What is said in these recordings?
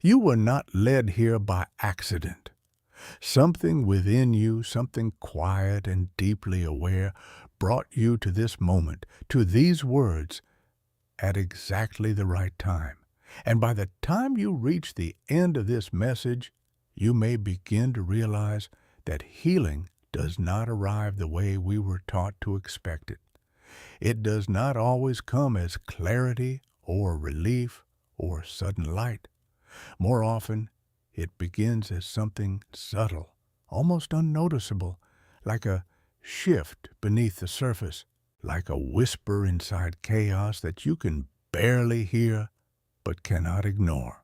You were not led here by accident. Something within you, something quiet and deeply aware, brought you to this moment, to these words, at exactly the right time. And by the time you reach the end of this message, you may begin to realize that healing does not arrive the way we were taught to expect it. It does not always come as clarity or relief or sudden light. More often, it begins as something subtle, almost unnoticeable, like a shift beneath the surface, like a whisper inside chaos that you can barely hear but cannot ignore.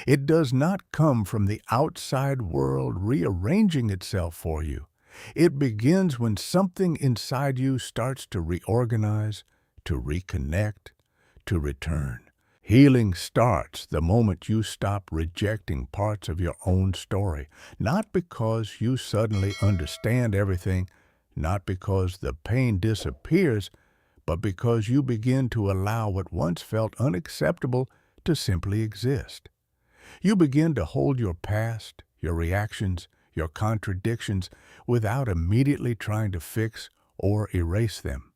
It does not come from the outside world rearranging itself for you. It begins when something inside you starts to reorganize, to reconnect, to return. Healing starts the moment you stop rejecting parts of your own story, not because you suddenly understand everything, not because the pain disappears, but because you begin to allow what once felt unacceptable to simply exist. You begin to hold your past, your reactions, your contradictions without immediately trying to fix or erase them.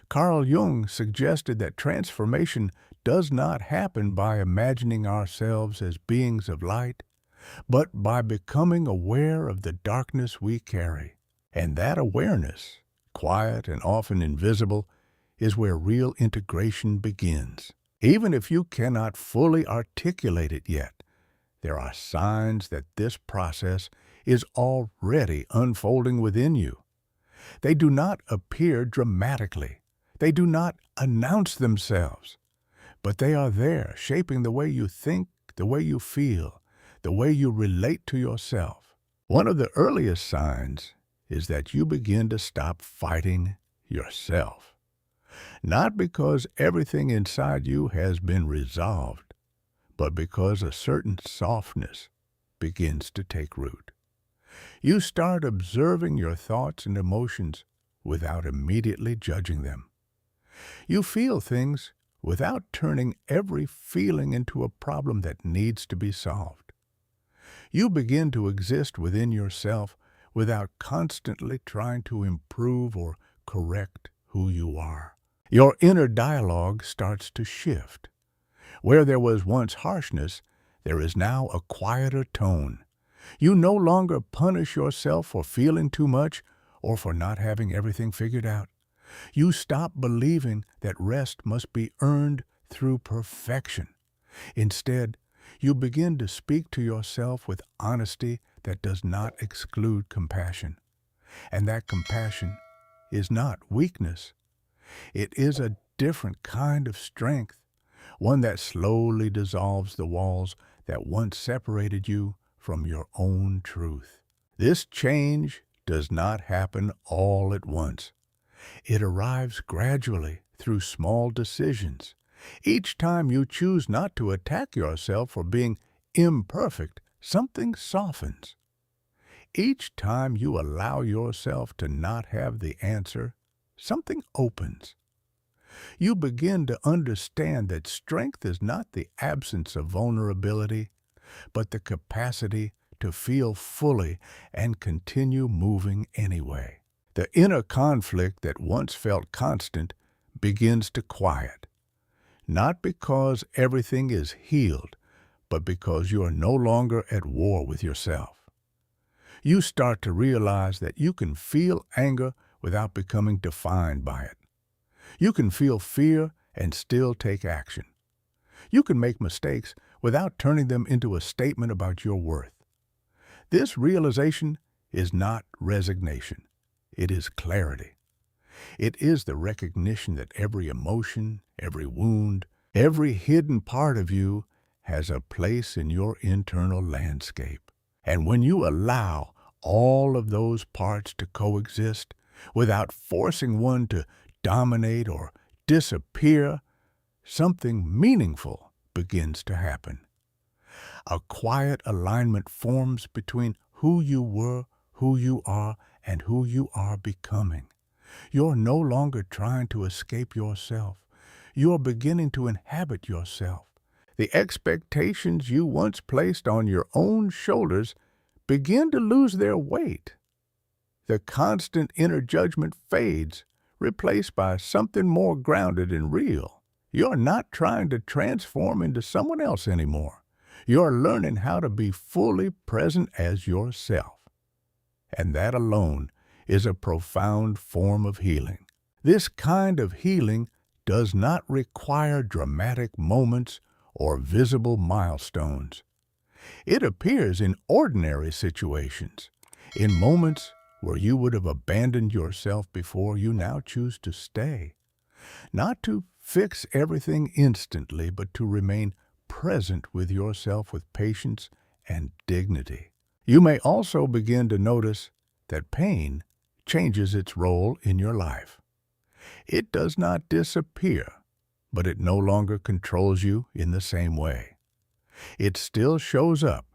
Carl Jung suggested that transformation does not happen by imagining ourselves as beings of light, but by becoming aware of the darkness we carry. And that awareness, quiet and often invisible, is where real integration begins. Even if you cannot fully articulate it yet, there are signs that this process is already unfolding within you. They do not appear dramatically. They do not announce themselves, but they are there, shaping the way you think, the way you feel, the way you relate to yourself. One of the earliest signs is that you begin to stop fighting yourself. Not because everything inside you has been resolved, but because a certain softness begins to take root. You start observing your thoughts and emotions without immediately judging them. You feel things without turning every feeling into a problem that needs to be solved. You begin to exist within yourself without constantly trying to improve or correct who you are. Your inner dialogue starts to shift. Where there was once harshness, there is now a quieter tone. You no longer punish yourself for feeling too much or for not having everything figured out. You stop believing that rest must be earned through perfection. Instead, you begin to speak to yourself with honesty that does not exclude compassion. And that compassion is not weakness. It is a different kind of strength, one that slowly dissolves the walls that once separated you from your own truth. This change does not happen all at once. It arrives gradually through small decisions. Each time you choose not to attack yourself for being imperfect, something softens. Each time you allow yourself to not have the answer, something opens. You begin to understand that strength is not the absence of vulnerability, but the capacity to feel fully and continue moving anyway. The inner conflict that once felt constant begins to quiet, not because everything is healed, but because you are no longer at war with yourself. You start to realize that you can feel anger without becoming defined by it. You can feel fear and still take action. You can make mistakes without turning them into a statement about your worth. This realization is not resignation. It is clarity. It is the recognition that every emotion, every wound, every hidden part of you has a place in your internal landscape. And when you allow all of those parts to coexist without forcing one to dominate or disappear, something meaningful begins to happen. A quiet alignment forms between who you were, who you are, and who you are becoming. You're no longer trying to escape yourself. You're beginning to inhabit yourself. The expectations you once placed on your own shoulders begin to lose their weight. The constant inner judgment fades, replaced by something more grounded and real. You're not trying to transform into someone else anymore. You're learning how to be fully present as yourself. And that alone is a profound form of healing. This kind of healing does not require dramatic moments or visible milestones. It appears in ordinary situations, in moments where you would have abandoned yourself before. You now choose to stay, not to fix everything instantly, but to remain present with yourself with patience and dignity. You may also begin to notice that pain changes its role in your life. It does not disappear, but it no longer controls you in the same way. It still shows up,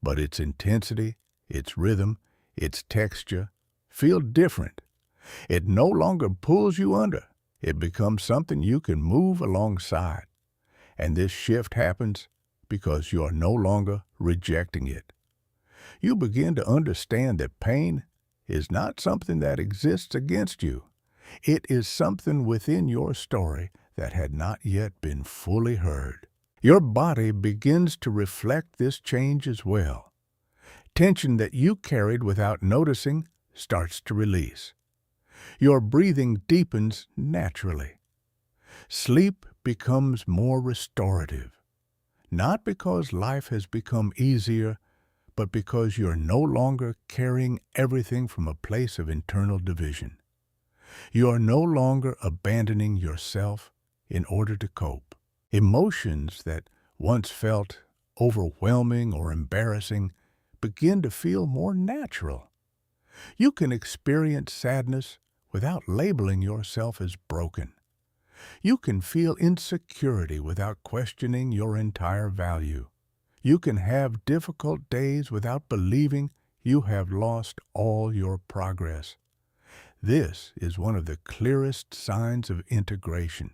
but its intensity, its rhythm, its texture feel different. It no longer pulls you under. It becomes something you can move alongside. And this shift happens because you are no longer rejecting it. You begin to understand that pain is not something that exists against you. It is something within your story that had not yet been fully heard. Your body begins to reflect this change as well. Tension that you carried without noticing starts to release. Your breathing deepens naturally. Sleep becomes more restorative, not because life has become easier, but because you're no longer carrying everything from a place of internal division. You are no longer abandoning yourself in order to cope. Emotions that once felt overwhelming or embarrassing begin to feel more natural. You can experience sadness without labeling yourself as broken. You can feel insecurity without questioning your entire value. You can have difficult days without believing you have lost all your progress. This is one of the clearest signs of integration.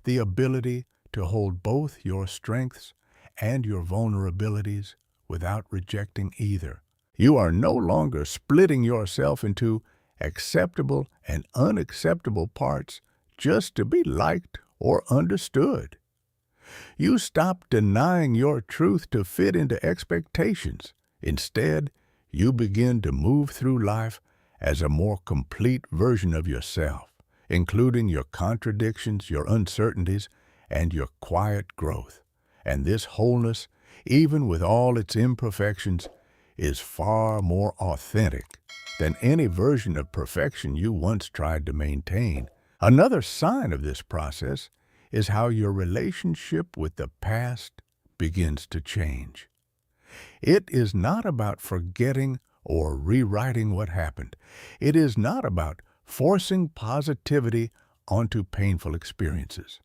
The ability to hold both your strengths and your vulnerabilities without rejecting either. You are no longer splitting yourself into acceptable and unacceptable parts just to be liked or understood. You stop denying your truth to fit into expectations. Instead, you begin to move through life as a more complete version of yourself, including your contradictions, your uncertainties, and your quiet growth. And this wholeness, even with all its imperfections, is far more authentic than any version of perfection you once tried to maintain. Another sign of this process is how your relationship with the past begins to change. It is not about forgetting or rewriting what happened. It is not about forcing positivity onto painful experiences.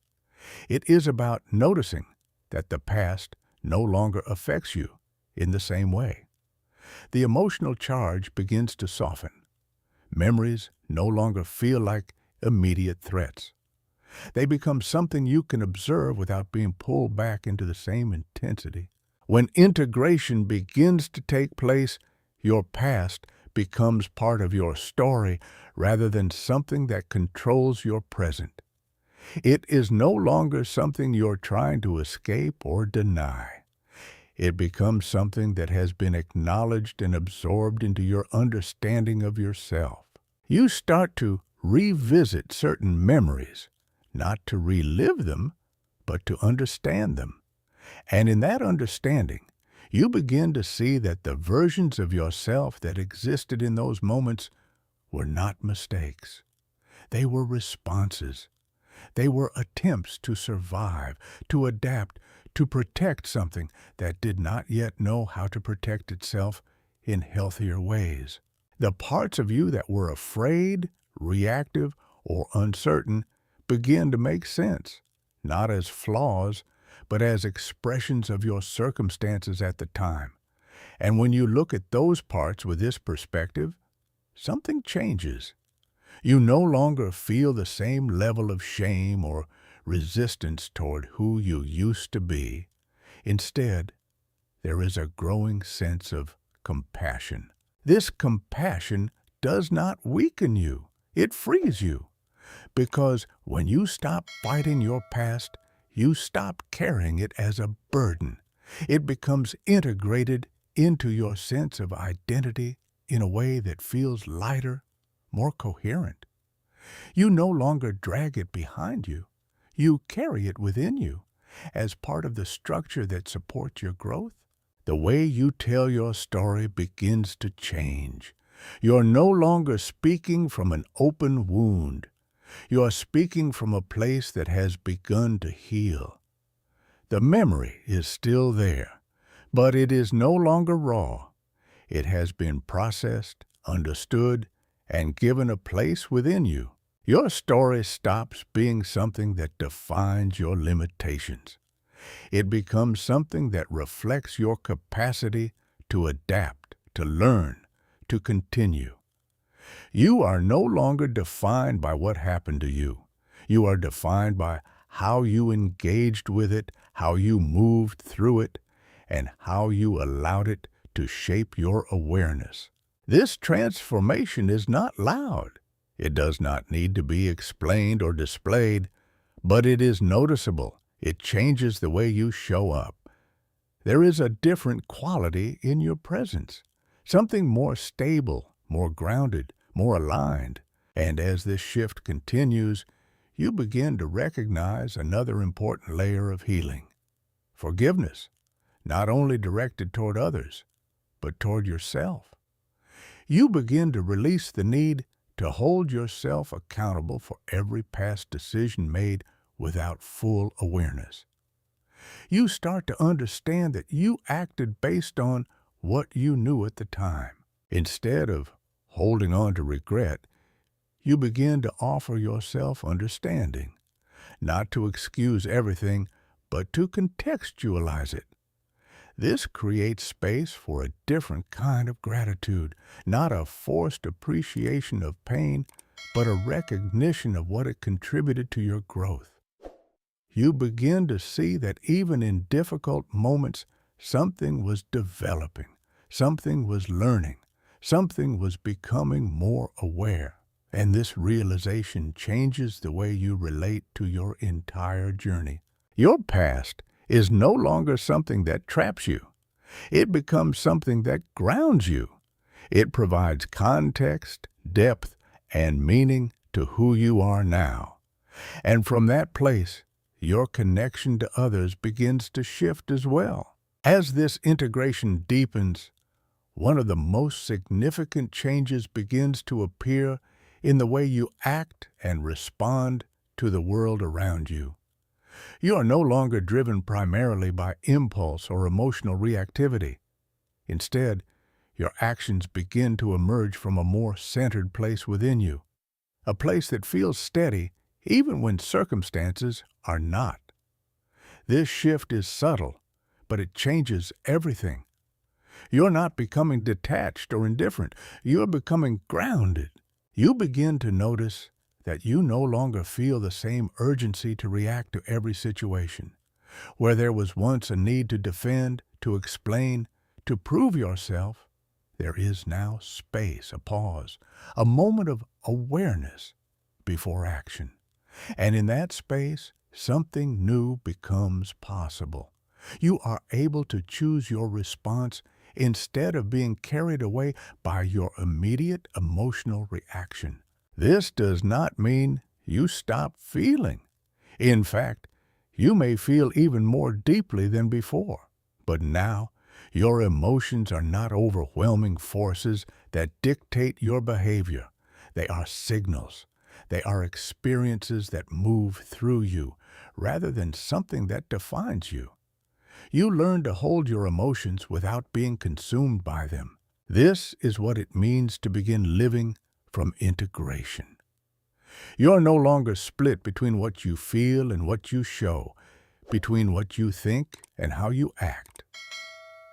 It is about noticing that the past no longer affects you in the same way. The emotional charge begins to soften. Memories no longer feel like immediate threats. They become something you can observe without being pulled back into the same intensity. When integration begins to take place, your past becomes part of your story rather than something that controls your present. It is no longer something you're trying to escape or deny. It becomes something that has been acknowledged and absorbed into your understanding of yourself. You start to revisit certain memories, not to relive them, but to understand them. And in that understanding, you begin to see that the versions of yourself that existed in those moments were not mistakes. They were responses. They were attempts to survive, to adapt, to protect something that did not yet know how to protect itself in healthier ways. The parts of you that were afraid, reactive, or uncertain begin to make sense, not as flaws, but as expressions of your circumstances at the time. And when you look at those parts with this perspective, something changes. You no longer feel the same level of shame or resistance toward who you used to be. Instead, there is a growing sense of compassion. This compassion does not weaken you, it frees you. Because when you stop fighting your past, you stop carrying it as a burden. It becomes integrated into your sense of identity in a way that feels lighter, more coherent. You no longer drag it behind you. You carry it within you as part of the structure that supports your growth. The way you tell your story begins to change. You're no longer speaking from an open wound. You're speaking from a place that has begun to heal. The memory is still there, but it is no longer raw. It has been processed, understood, and given a place within you. Your story stops being something that defines your limitations. It becomes something that reflects your capacity to adapt, to learn, to continue. You are no longer defined by what happened to you. You are defined by how you engaged with it, how you moved through it, and how you allowed it to shape your awareness. This transformation is not loud. It does not need to be explained or displayed, but it is noticeable. It changes the way you show up. There is a different quality in your presence, something more stable, more grounded, more aligned. And as this shift continues, you begin to recognize another important layer of healing. Forgiveness, not only directed toward others, but toward yourself. You begin to release the need to hold yourself accountable for every past decision made without full awareness. You start to understand that you acted based on what you knew at the time. Instead of holding on to regret, you begin to offer yourself understanding, not to excuse everything, but to contextualize it. This creates space for a different kind of gratitude, not a forced appreciation of pain, but a recognition of what it contributed to your growth. You begin to see that even in difficult moments, something was developing, something was learning, something was becoming more aware. And this realization changes the way you relate to your entire journey. Your past is no longer something that traps you. It becomes something that grounds you. It provides context, depth, and meaning to who you are now. And from that place, your connection to others begins to shift as well. As this integration deepens, one of the most significant changes begins to appear in the way you act and respond to the world around you. You are no longer driven primarily by impulse or emotional reactivity. Instead, your actions begin to emerge from a more centered place within you, a place that feels steady even when circumstances are not. This shift is subtle, but it changes everything. You're not becoming detached or indifferent. You're becoming grounded. You begin to notice that you no longer feel the same urgency to react to every situation. Where there was once a need to defend, to explain, to prove yourself, there is now space, a pause, a moment of awareness before action. And in that space, something new becomes possible. You are able to choose your response instead of being carried away by your immediate emotional reaction. This does not mean you stop feeling. In fact, you may feel even more deeply than before. But now, your emotions are not overwhelming forces that dictate your behavior. They are signals. They are experiences that move through you, rather than something that defines you. You learn to hold your emotions without being consumed by them. This is what it means to begin living from integration. You're no longer split between what you feel and what you show, between what you think and how you act.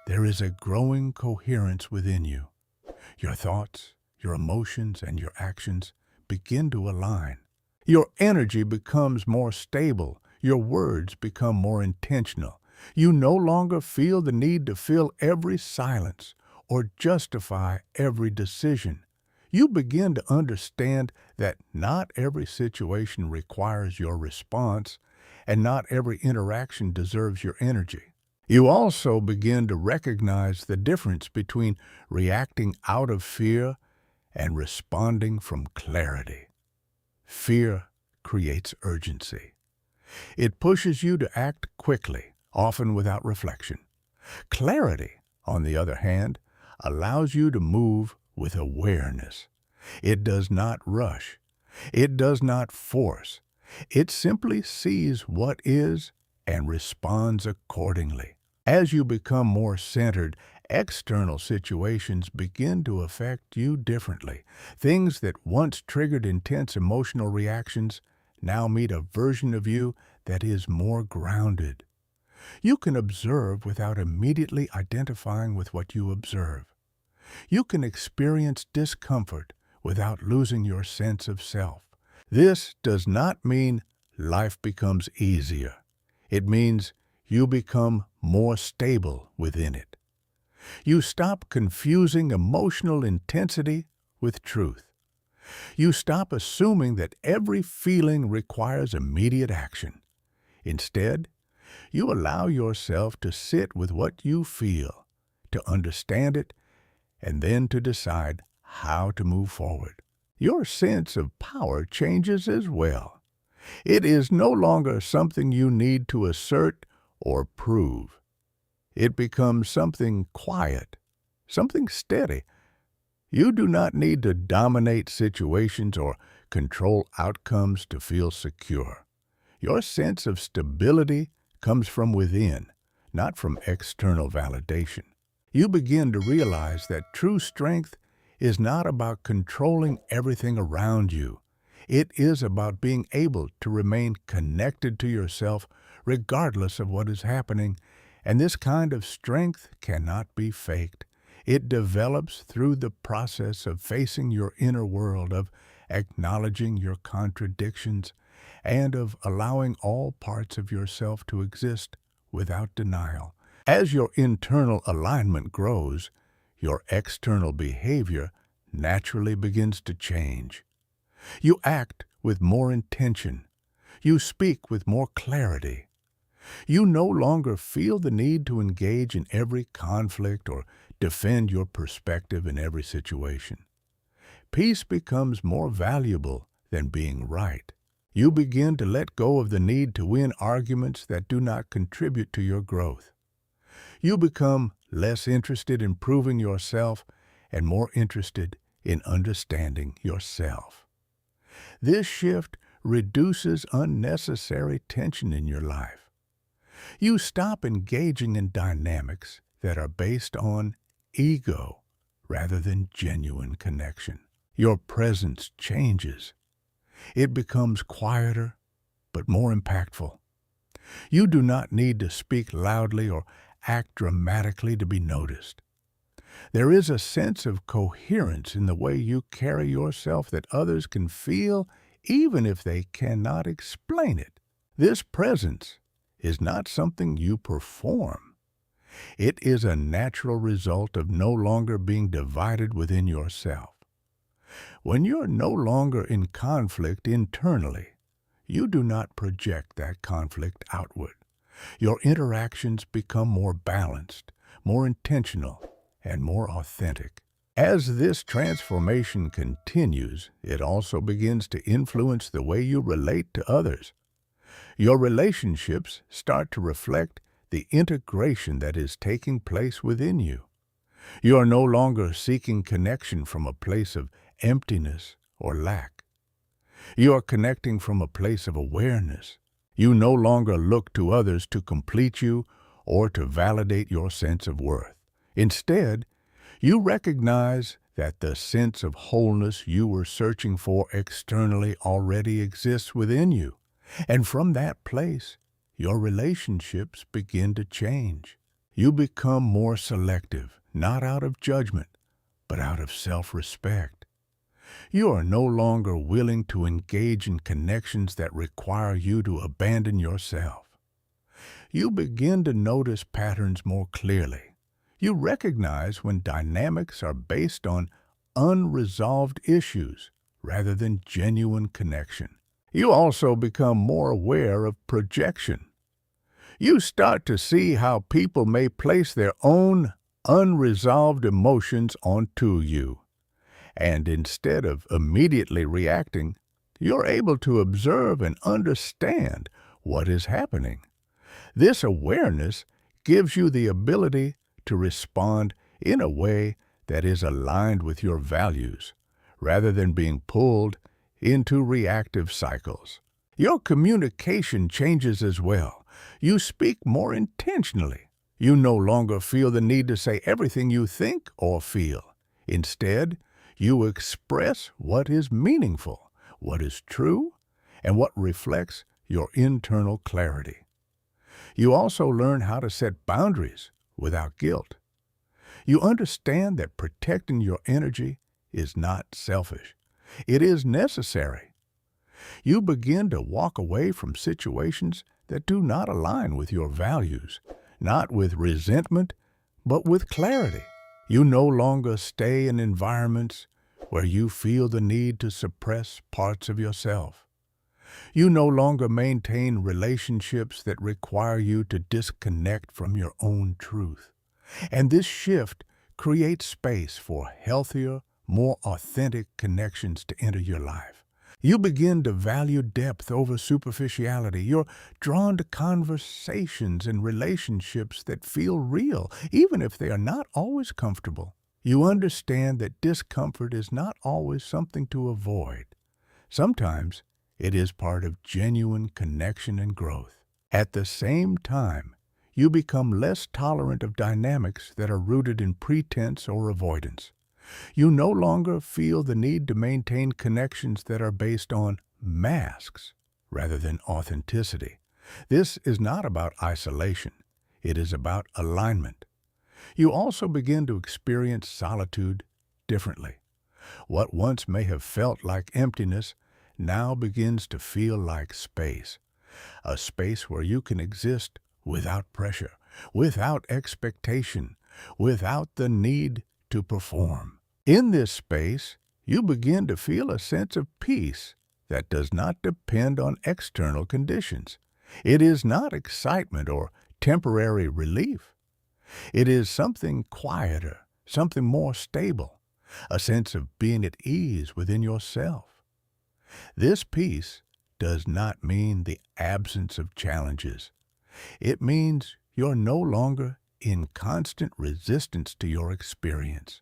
There is a growing coherence within you. Your thoughts, your emotions, and your actions begin to align. Your energy becomes more stable. Your words become more intentional. You no longer feel the need to fill every silence or justify every decision. You begin to understand that not every situation requires your response, and not every interaction deserves your energy. You also begin to recognize the difference between reacting out of fear and responding from clarity. Fear creates urgency. It pushes you to act quickly, often without reflection. Clarity, on the other hand, allows you to move with awareness. It does not rush. It does not force. It simply sees what is and responds accordingly. As you become more centered, external situations begin to affect you differently. Things that once triggered intense emotional reactions now meet a version of you that is more grounded. You can observe without immediately identifying with what you observe. You can experience discomfort without losing your sense of self. This does not mean life becomes easier. It means you become more stable within it. You stop confusing emotional intensity with truth. You stop assuming that every feeling requires immediate action. Instead, you allow yourself to sit with what you feel, to understand it, and then to decide how to move forward. Your sense of power changes as well. It is no longer something you need to assert or prove. It becomes something quiet, something steady. You do not need to dominate situations or control outcomes to feel secure. Your sense of stability comes from within, not from external validation. You begin to realize that true strength is not about controlling everything around you. It is about being able to remain connected to yourself regardless of what is happening, and this kind of strength cannot be faked. It develops through the process of facing your inner world, of acknowledging your contradictions, and of allowing all parts of yourself to exist without denial. As your internal alignment grows, your external behavior naturally begins to change. You act with more intention. You speak with more clarity. You no longer feel the need to engage in every conflict or defend your perspective in every situation. Peace becomes more valuable than being right. You begin to let go of the need to win arguments that do not contribute to your growth. You become less interested in proving yourself and more interested in understanding yourself. This shift reduces unnecessary tension in your life. You stop engaging in dynamics that are based on ego rather than genuine connection. Your presence changes. It becomes quieter but more impactful. You do not need to speak loudly or act dramatically to be noticed. There is a sense of coherence in the way you carry yourself that others can feel even if they cannot explain it. This presence is not something you perform. It is a natural result of no longer being divided within yourself. When you're no longer in conflict internally, you do not project that conflict outward. Your interactions become more balanced, more intentional, and more authentic. As this transformation continues, it also begins to influence the way you relate to others. Your relationships start to reflect the integration that is taking place within you. You are no longer seeking connection from a place of emptiness or lack. You are connecting from a place of awareness. You no longer look to others to complete you or to validate your sense of worth. Instead, you recognize that the sense of wholeness you were searching for externally already exists within you. And from that place, your relationships begin to change. You become more selective, not out of judgment, but out of self-respect. You are no longer willing to engage in connections that require you to abandon yourself. You begin to notice patterns more clearly. You recognize when dynamics are based on unresolved issues rather than genuine connection. You also become more aware of projection. You start to see how people may place their own unresolved emotions onto you. And instead of immediately reacting, you're able to observe and understand what is happening. This awareness gives you the ability to respond in a way that is aligned with your values, rather than being pulled into reactive cycles. Your communication changes as well. You speak more intentionally. You no longer feel the need to say everything you think or feel. Instead, you express what is meaningful, what is true, and what reflects your internal clarity. You also learn how to set boundaries without guilt. You understand that protecting your energy is not selfish. It is necessary. You begin to walk away from situations that do not align with your values, not with resentment, but with clarity. You no longer stay in environments where you feel the need to suppress parts of yourself. You no longer maintain relationships that require you to disconnect from your own truth. And this shift creates space for healthier, more authentic connections to enter your life. You begin to value depth over superficiality. You're drawn to conversations and relationships that feel real, even if they are not always comfortable. You understand that discomfort is not always something to avoid. Sometimes it is part of genuine connection and growth. At the same time, you become less tolerant of dynamics that are rooted in pretense or avoidance. You no longer feel the need to maintain connections that are based on masks rather than authenticity. This is not about isolation. It is about alignment. You also begin to experience solitude differently. What once may have felt like emptiness now begins to feel like space. A space where you can exist without pressure, without expectation, without the need to perform. In this space, you begin to feel a sense of peace that does not depend on external conditions. It is not excitement or temporary relief. It is something quieter, something more stable, a sense of being at ease within yourself. This peace does not mean the absence of challenges. It means you're no longer in constant resistance to your experience.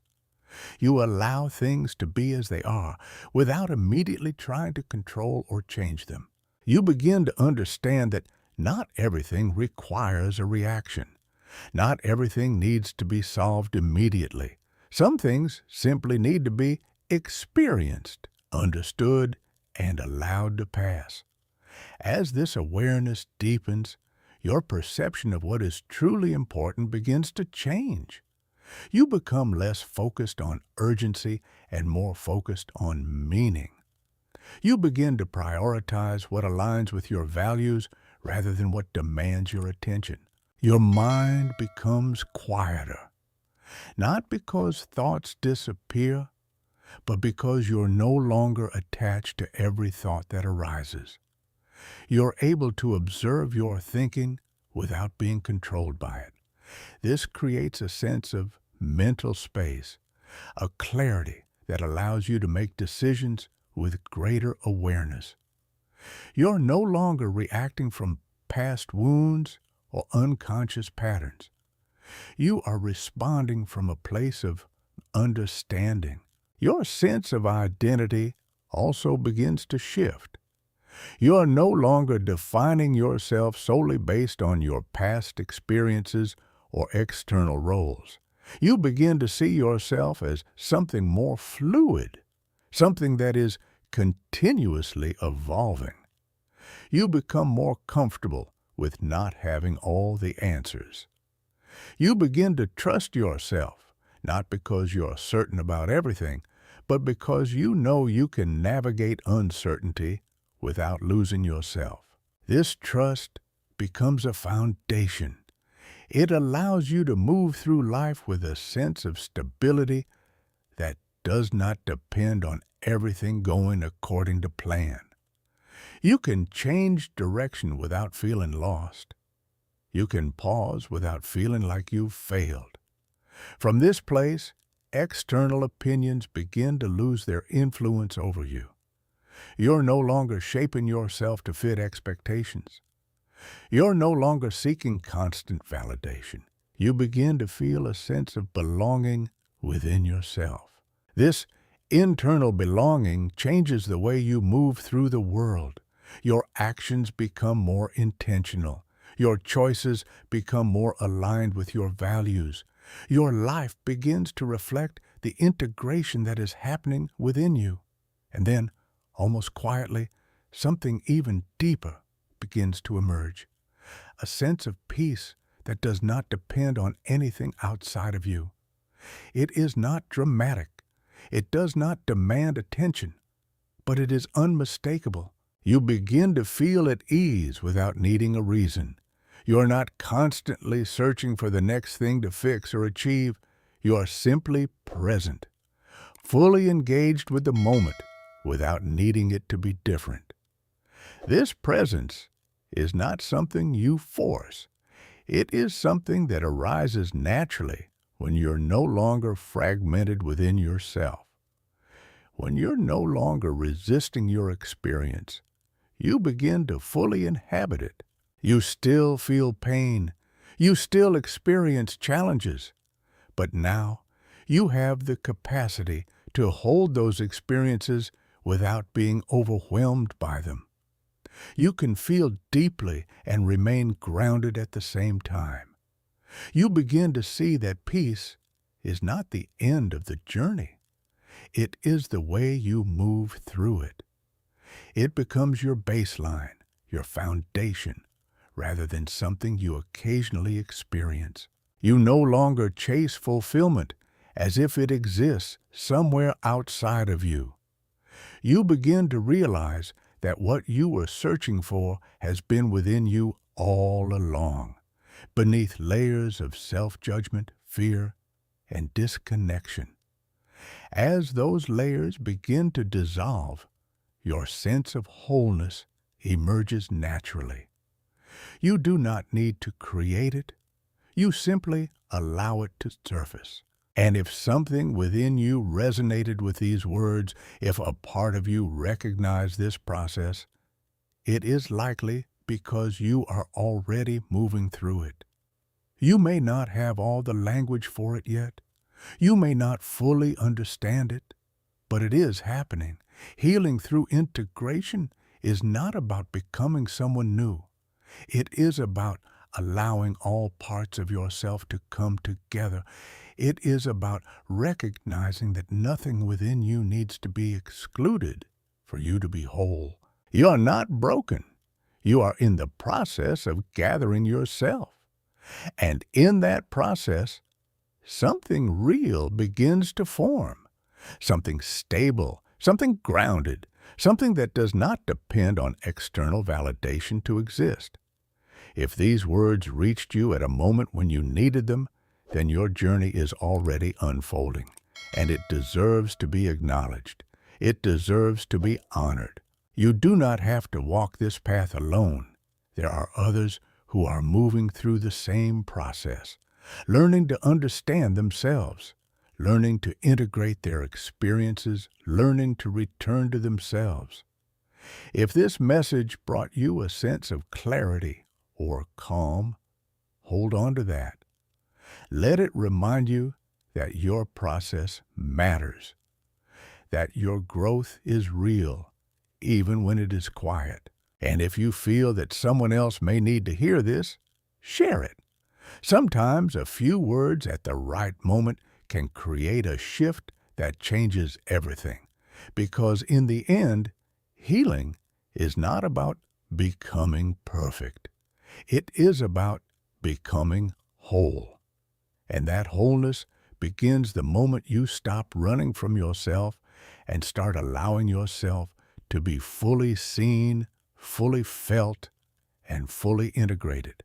You allow things to be as they are without immediately trying to control or change them. You begin to understand that not everything requires a reaction. Not everything needs to be solved immediately. Some things simply need to be experienced, understood, and allowed to pass. As this awareness deepens, your perception of what is truly important begins to change. You become less focused on urgency and more focused on meaning. You begin to prioritize what aligns with your values rather than what demands your attention. Your mind becomes quieter, not because thoughts disappear, but because you're no longer attached to every thought that arises. You're able to observe your thinking without being controlled by it. This creates a sense of mental space, a clarity that allows you to make decisions with greater awareness. You're no longer reacting from past wounds or unconscious patterns. You are responding from a place of understanding. Your sense of identity also begins to shift. You are no longer defining yourself solely based on your past experiences or external roles. You begin to see yourself as something more fluid, something that is continuously evolving. You become more comfortable with not having all the answers. You begin to trust yourself, not because you're certain about everything, but because you know you can navigate uncertainty without losing yourself. This trust becomes a foundation. It allows you to move through life with a sense of stability that does not depend on everything going according to plan. You can change direction without feeling lost. You can pause without feeling like you've failed. From this place, external opinions begin to lose their influence over you. You're no longer shaping yourself to fit expectations. You're no longer seeking constant validation. You begin to feel a sense of belonging within yourself. This internal belonging changes the way you move through the world. Your actions become more intentional. Your choices become more aligned with your values. Your life begins to reflect the integration that is happening within you. And then, almost quietly, something even deeper begins to emerge. A sense of peace that does not depend on anything outside of you. It is not dramatic. It does not demand attention, but it is unmistakable. You begin to feel at ease without needing a reason. You're not constantly searching for the next thing to fix or achieve. You are simply present, fully engaged with the moment without needing it to be different. This presence is not something you force. It is something that arises naturally when you're no longer fragmented within yourself. When you're no longer resisting your experience, you begin to fully inhabit it. You still feel pain. You still experience challenges. But now you have the capacity to hold those experiences without being overwhelmed by them. You can feel deeply and remain grounded at the same time. You begin to see that peace is not the end of the journey. It is the way you move through it. It becomes your baseline, your foundation, rather than something you occasionally experience. You no longer chase fulfillment as if it exists somewhere outside of you. You begin to realize that what you were searching for has been within you all along, beneath layers of self-judgment, fear, and disconnection. As those layers begin to dissolve, your sense of wholeness emerges naturally. You do not need to create it. You simply allow it to surface. And if something within you resonated with these words, if a part of you recognized this process, it is likely because you are already moving through it. You may not have all the language for it yet. You may not fully understand it, but it is happening. Healing through integration is not about becoming someone new. It is about allowing all parts of yourself to come together. It is about recognizing that nothing within you needs to be excluded for you to be whole. You are not broken. You are in the process of gathering yourself. And in that process, something real begins to form. Something stable, something grounded, something that does not depend on external validation to exist. If these words reached you at a moment when you needed them, then your journey is already unfolding, and it deserves to be acknowledged. It deserves to be honored. You do not have to walk this path alone. There are others who are moving through the same process, learning to understand themselves, learning to integrate their experiences, learning to return to themselves. If this message brought you a sense of clarity or calm, hold on to that. Let it remind you that your process matters, that your growth is real, even when it is quiet. And if you feel that someone else may need to hear this, share it. Sometimes a few words at the right moment can create a shift that changes everything. Because in the end, healing is not about becoming perfect. It is about becoming whole. And that wholeness begins the moment you stop running from yourself and start allowing yourself to be fully seen, fully felt, and fully integrated.